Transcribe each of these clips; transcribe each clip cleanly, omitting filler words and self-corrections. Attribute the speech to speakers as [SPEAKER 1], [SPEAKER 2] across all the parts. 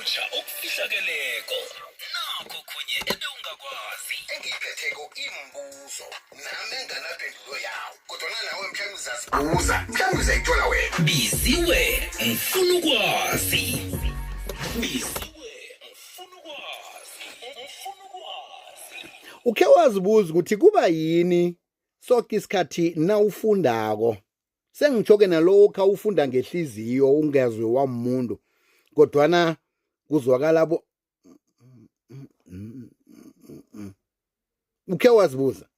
[SPEAKER 1] okusha okufihlakeleko nakho khunye ebeungakwazi
[SPEAKER 2] engiyiphetheko imibuzo nami enganaphendulo yawo kodwa nawe mhlawumbe uzazibuza mhlawumbe uzayithola wena.
[SPEAKER 1] Biziwe ngifuna ukwazi. Biziwe ngifuna ukwazi.
[SPEAKER 3] Uke wazibuza ukuthi kuba yini sonke isikhathi nawufundako sengijoke nalokho awufunda ngehliziyo ungezwe wamuntu kodwana kuzwakala bo uke wazibuza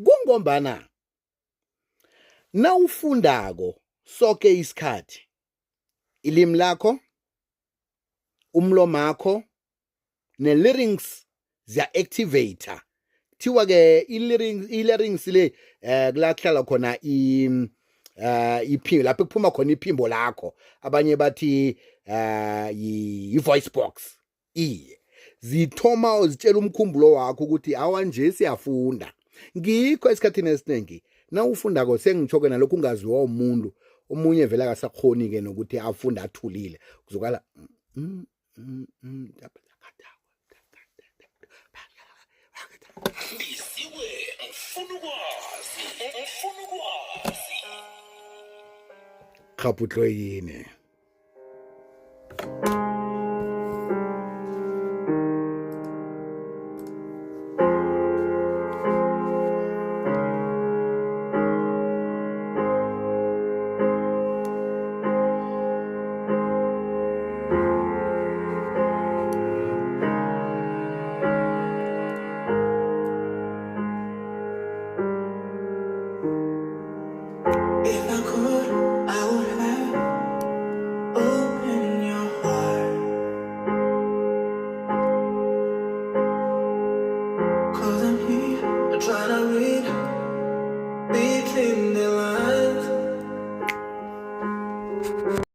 [SPEAKER 3] kungombana nawufundako sonke isikhathi ilimi lakho umlomo wakho ne-larynx ziya-activator kuthiwa ke i-larynx le kulahlala khona iphimbo lapho kuphuma khona iphimbo lakho abanye bathi yi-voice box iye zithoma zitshela umkhumbulo wakho ukuthi awa nje siyafunda ngikho esikhathini esiningi nawufundako sengitshoke nalokhu ungaziwa umuntu omunye vele akasakhoni ke nokuthi afunde athulile kuzokala
[SPEAKER 1] Biziwe ngifuna ukwazi.
[SPEAKER 3] khaputlo yini
[SPEAKER 4] If I could, I would have opened your heart. 'Cause I'm here trying to read between the lines.